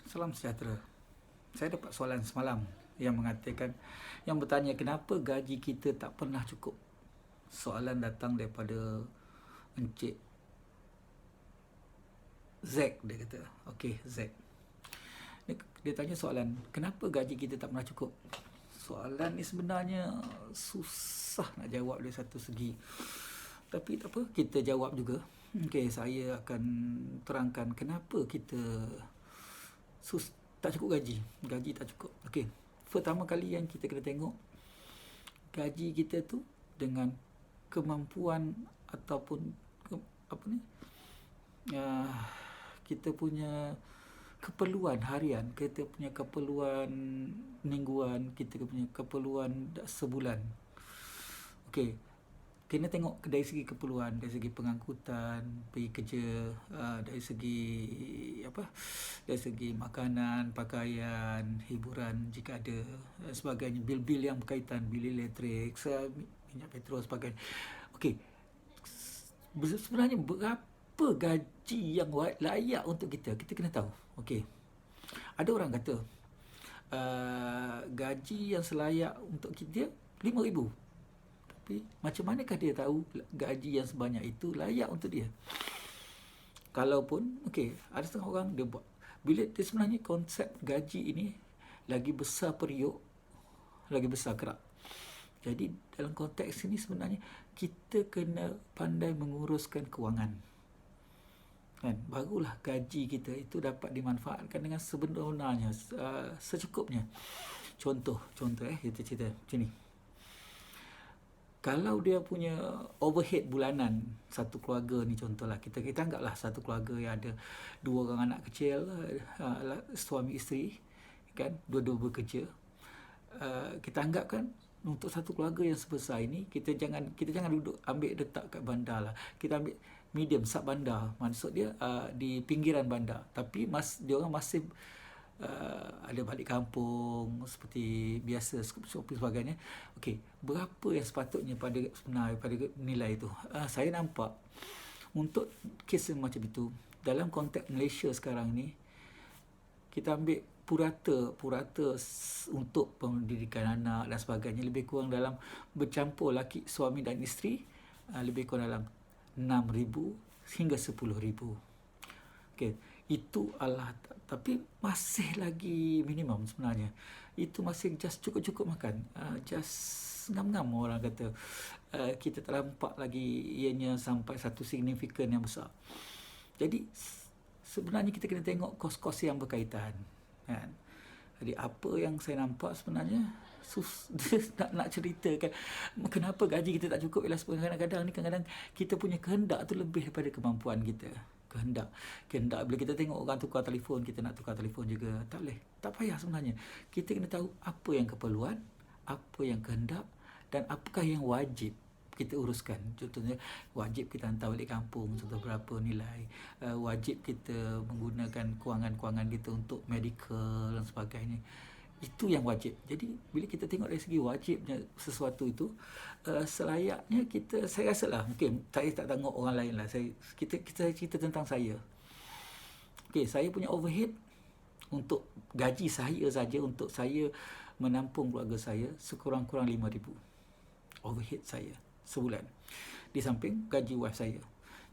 Salam sejahtera. Saya dapat soalan semalam yang mengatakan, yang bertanya kenapa gaji kita tak pernah cukup. Soalan datang daripada Encik Zack, dia kata. Okey, Zack. Dia tanya soalan, kenapa gaji kita tak pernah cukup? Soalan ni sebenarnya susah nak jawab dari satu segi. Tapi tak apa, kita jawab juga. Okey, saya akan terangkan kenapa kita tak cukup gaji. Gaji tak cukup. Okey. Pertama kali yang kita kena tengok gaji kita tu dengan kemampuan ataupun uh, kita punya keperluan harian, kita punya keperluan mingguan, kita punya keperluan sebulan. Okey, kena tengok dari segi keperluan, dari segi pengangkutan, pergi kerja, dari segi dari segi makanan, pakaian, hiburan jika ada, sebagainya, bil-bil yang berkaitan, bil elektrik, minyak petrol, sebagainya. Okey, sebenarnya berapa gaji yang layak untuk kita kena tahu. Okey, ada orang kata gaji yang selayak untuk kita 5,000. Tapi macam manakah dia tahu gaji yang sebanyak itu layak untuk dia? Kalaupun, okey, ada setengah orang dia buat, bila dia sebenarnya konsep gaji ini lagi besar periuk, lagi besar kerak. Jadi dalam konteks ini sebenarnya kita kena pandai menguruskan kewangan. Kan, barulah gaji kita itu dapat dimanfaatkan dengan sebenarnya, secukupnya. Contoh kita cerita macam ni. Kalau dia punya overhead bulanan satu keluarga ni, contohlah kita anggaplah satu keluarga yang ada 2 orang anak kecil, suami isteri, kan, dua-dua bekerja. Kita anggapkan untuk satu keluarga yang sebesar ini, kita jangan duduk ambil letak kat bandar lah. Kita ambil medium, sub bandar. Maksud dia di pinggiran bandar, tapi dia orang masih ada balik kampung seperti biasa, seperti sebagainya. Okey, berapa yang sepatutnya pada nilai itu? Saya nampak untuk kes macam itu dalam konteks Malaysia sekarang ni, kita ambil purata untuk pendidikan anak dan sebagainya, lebih kurang dalam bercampur laki, suami dan isteri, lebih kurang dalam 6,000 hingga 10,000. Okey, itu adalah, tapi masih lagi minimum sebenarnya. Itu masih just cukup-cukup makan, just ngam-ngam orang kata. Kita tak nampak lagi ianya sampai satu signifikan yang besar. Jadi sebenarnya kita kena tengok kos-kos yang berkaitan, kan. Jadi apa yang saya nampak sebenarnya nak ceritakan kenapa gaji kita tak cukup, ialah kadang-kadang kita punya kehendak tu lebih daripada kemampuan kita. Kehendak bila kita tengok orang tukar telefon, kita nak tukar telefon juga. Tak boleh, tak payah sebenarnya. Kita kena tahu apa yang keperluan, apa yang kehendak, dan apakah yang wajib kita uruskan. Contohnya, wajib kita hantar balik kampung, contoh berapa nilai, wajib kita menggunakan kewangan-kewangan kita untuk medical dan sebagainya. Itu yang wajib. Jadi bila kita tengok dari segi wajibnya sesuatu itu, selayaknya kita, saya rasa lah, mungkin saya tak tengok orang lain lah, kita cerita tentang saya. Okey, saya punya overhead untuk gaji saya saja, untuk saya menampung keluarga saya, sekurang-kurang 5,000 overhead saya sebulan, di samping gaji wife saya.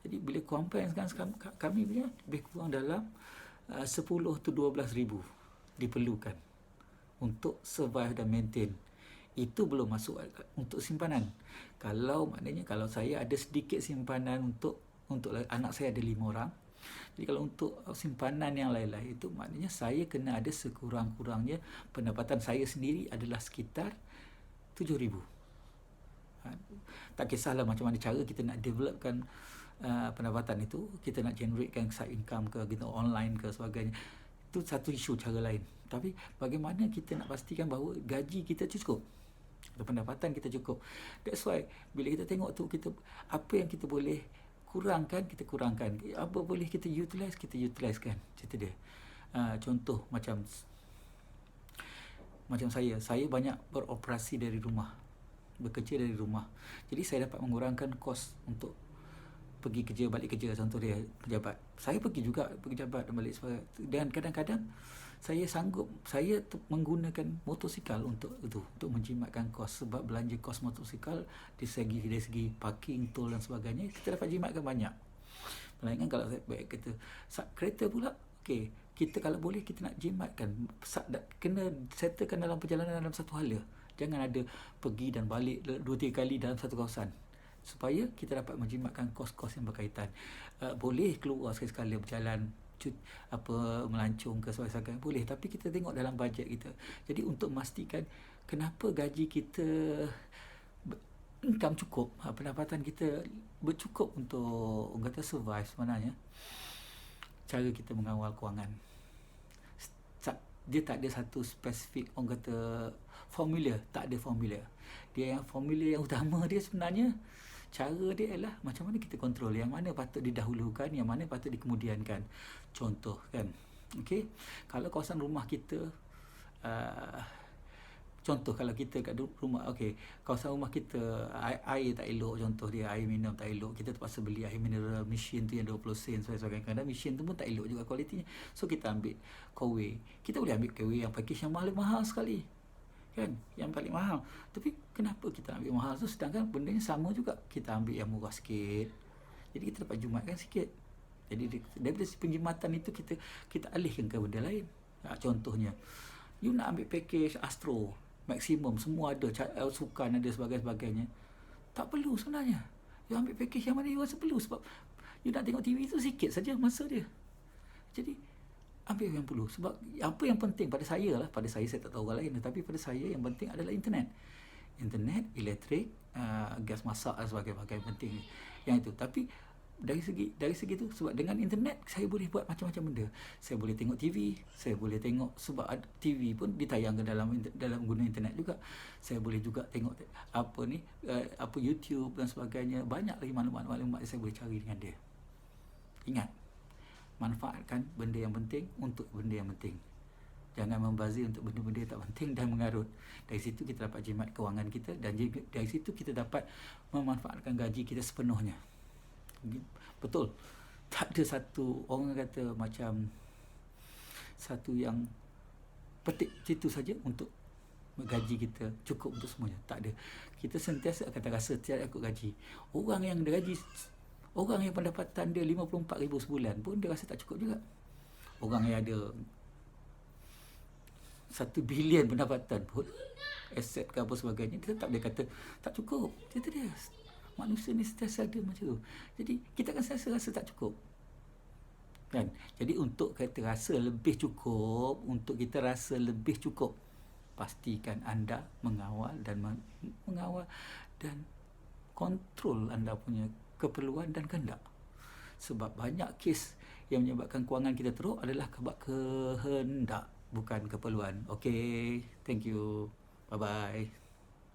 Jadi bila compare sekarang kami punya lebih kurang dalam 10 to 12,000 diperlukan untuk survive dan maintain. Itu belum masuk untuk simpanan. Maknanya kalau saya ada sedikit simpanan untuk anak saya ada 5 orang. Jadi kalau untuk simpanan yang lain-lain itu, maknanya saya kena ada sekurang-kurangnya, pendapatan saya sendiri adalah sekitar 7,000. Tak kisahlah macam mana cara kita nak developkan pendapatan itu, kita nak generatekan side income ke, kita online ke, sebagainya. Itu satu isu cara lain. Tapi bagaimana kita nak pastikan bahawa gaji kita cukup, pendapatan kita cukup. That's why bila kita tengok tu, apa yang kita boleh kurangkan, kita kurangkan. Apa boleh kita utilisekan. Cerita dia. Contoh macam saya banyak beroperasi dari rumah, bekerja dari rumah. Jadi saya dapat mengurangkan kos untuk pergi kerja balik kerja, contoh dia pejabat. Saya pergi juga pejabat dan balik sebagai, dan kadang-kadang saya sanggup, saya menggunakan motosikal untuk itu, untuk menjimatkan kos, sebab belanja kos motosikal dari segi parking, tol dan sebagainya kita dapat jimatkan banyak. Melainkan kalau saya baik kata kereta pula, okey, kita kalau boleh kita nak jimatkan, kena settlekan dalam perjalanan dalam satu hala. Jangan ada pergi dan balik 2-3 kali dalam satu kawasan, supaya kita dapat menjimatkan kos-kos yang berkaitan. Boleh keluar sekali-sekala berjalan, melancong ke sebagainya boleh, tapi kita tengok dalam bajet kita. Jadi untuk memastikan kenapa gaji kita, income cukup, pendapatan kita bercukup untuk orang kata survive, sebenarnya cara kita mengawal kewangan. Dia tak ada satu spesifik orang kata formula, tak ada formula. Dia yang formula yang utama dia sebenarnya, cara dia ialah macam mana kita kontrol yang mana patut didahulukan, yang mana patut dikemudiankan. Contoh kan, okey, kalau kawasan rumah kita, contoh kalau kita kat rumah, okey, kawasan rumah kita air tak elok, contoh dia air minum tak elok, kita terpaksa beli air mineral mesin tu yang 20 sen sebagainya. Kadang mesin tu pun tak elok juga kualitinya, so kita ambil Kowe. Kita boleh ambil Kowe yang package yang mahal sekali kan, yang paling mahal. Tapi kenapa kita ambil mahal tu, sedangkan bendanya sama juga, kita ambil yang murah sikit, jadi kita dapat jumatkan sikit. Jadi daripada penjimatan itu kita alihkan ke benda lain. Contohnya, you nak ambil package Astro maksimum, semua ada, sukan ada, sebagainya, tak perlu sebenarnya. You ambil package yang mana you rasa perlu, sebab you nak tengok TV tu sikit saja masa dia. Jadi ambil yang perlu, sebab apa yang penting pada saya saya tak tahu orang lain, tetapi pada saya yang penting adalah internet, elektrik, gas masak dan sebagainya penting yang itu. Tapi dari segi tu, sebab dengan internet saya boleh buat macam-macam benda. Saya boleh tengok TV, saya boleh tengok, sebab TV pun ditayangkan dalam guna internet juga. Saya boleh juga tengok YouTube dan sebagainya. Banyak lagi maklumat-maklumat yang saya boleh cari dengan dia. Ingat, manfaatkan benda yang penting untuk benda yang penting. Jangan membazir untuk benda-benda yang tak penting dan mengarut. Dari situ kita dapat jimat kewangan kita, dan dari situ kita dapat memanfaatkan gaji kita sepenuhnya. Betul, tak ada satu orang kata macam satu yang petik situ saja untuk gaji kita cukup untuk semuanya. Tak ada. Kita sentiasa akan terasa tiada ikut gaji. Orang yang pendapatan dia 54,000 sebulan pun dia rasa tak cukup juga. Orang yang ada 1 bilion pendapatan pun, aset ke apa sebagainya, dia tak boleh kata tak cukup. Itu dia. Manusia ni sentiasa ada macam tu. Jadi kita akan sentiasa rasa tak cukup kan. Jadi untuk kita rasa lebih cukup, pastikan anda mengawal dan kontrol anda punya keperluan dan kehendak. Sebab banyak kes yang menyebabkan kewangan kita teruk adalah sebab kehendak, bukan keperluan. Okay, thank you, bye bye.